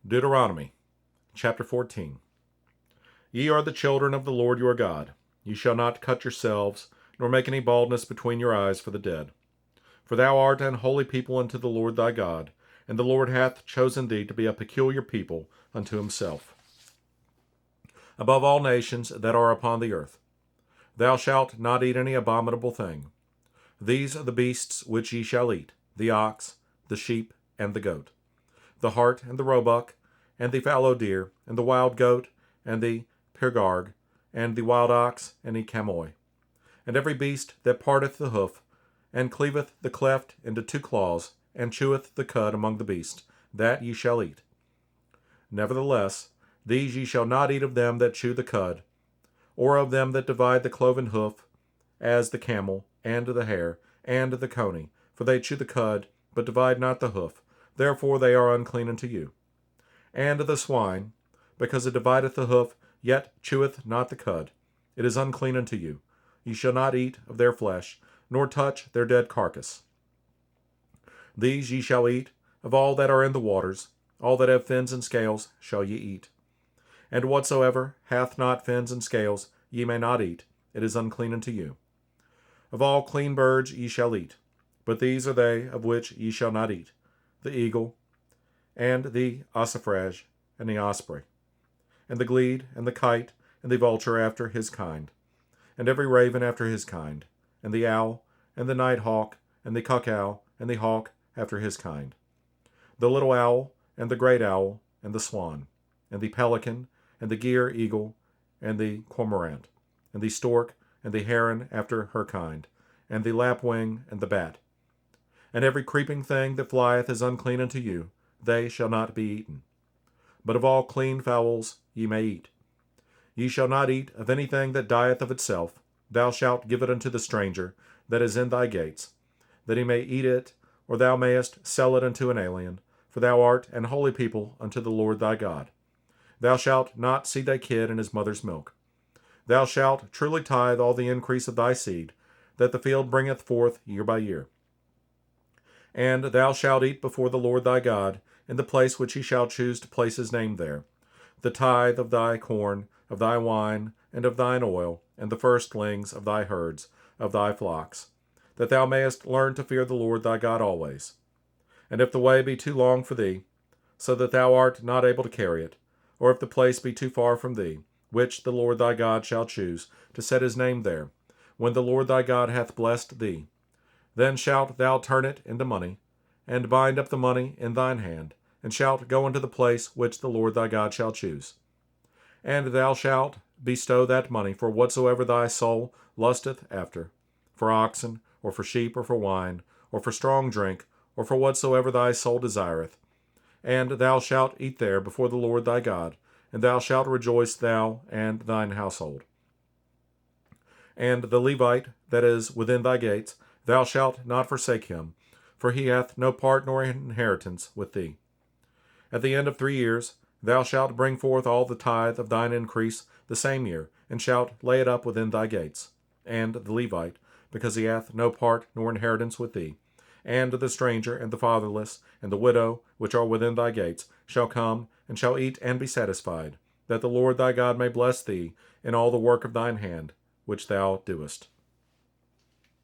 Deuteronomy, chapter 14. Ye are the children of the Lord your God. Ye shall not cut yourselves, nor make any baldness between your eyes for the dead. For thou art an holy people unto the Lord thy God, and the Lord hath chosen thee to be a peculiar people unto himself, above all nations that are upon the earth. Thou shalt not eat any abominable thing. These are the beasts which ye shall eat, the ox, the sheep, and the goat, the hart, and the roebuck, and the fallow deer, and the wild goat, and the pirgarg, and the wild ox, and the chamois, and every beast that parteth the hoof, and cleaveth the cleft into two claws, and cheweth the cud among the beasts, that ye shall eat. Nevertheless, these ye shall not eat of them that chew the cud, or of them that divide the cloven hoof, as the camel, and the hare, and the coney, for they chew the cud, but divide not the hoof, therefore they are unclean unto you. And the swine, because it divideth the hoof, yet cheweth not the cud, it is unclean unto you. Ye shall not eat of their flesh, nor touch their dead carcass. These ye shall eat of all that are in the waters, all that have fins and scales shall ye eat. And whatsoever hath not fins and scales ye may not eat, it is unclean unto you. Of all clean birds ye shall eat, but these are they of which ye shall not eat: the eagle, and the ossifrage, and the osprey, and the glede, and the kite, and the vulture after his kind, and every raven after his kind, and the owl, and the night hawk, and the cuckow, and the hawk after his kind, the little owl, and the great owl, and the swan, and the pelican, and the gyre eagle, and the cormorant, and the stork, and the heron after her kind, and the lapwing, and the bat. And every creeping thing that flieth is unclean unto you, they shall not be eaten. But of all clean fowls ye may eat. Ye shall not eat of anything that dieth of itself. Thou shalt give it unto the stranger that is in thy gates, that he may eat it, or thou mayest sell it unto an alien, for thou art an holy people unto the Lord thy God. Thou shalt not seed thy kid in his mother's milk. Thou shalt truly tithe all the increase of thy seed, that the field bringeth forth year by year. And thou shalt eat before the Lord thy God, in the place which he shall choose to place his name there, the tithe of thy corn, of thy wine, and of thine oil, and the firstlings of thy herds, of thy flocks, that thou mayest learn to fear the Lord thy God always. And if the way be too long for thee, so that thou art not able to carry it, or if the place be too far from thee, which the Lord thy God shall choose to set his name there, when the Lord thy God hath blessed thee, then shalt thou turn it into money, and bind up the money in thine hand, and shalt go unto the place which the Lord thy God shall choose. And thou shalt bestow that money for whatsoever thy soul lusteth after, for oxen, or for sheep, or for wine, or for strong drink, or for whatsoever thy soul desireth. And thou shalt eat there before the Lord thy God, and thou shalt rejoice, thou and thine household. And the Levite that is within thy gates, thou shalt not forsake him, for he hath no part nor inheritance with thee. At the end of 3 years thou shalt bring forth all the tithe of thine increase the same year, and shalt lay it up within thy gates. And the Levite, because he hath no part nor inheritance with thee, and the stranger, and the fatherless, and the widow, which are within thy gates, shall come, and shall eat and be satisfied, that the Lord thy God may bless thee in all the work of thine hand, which thou doest.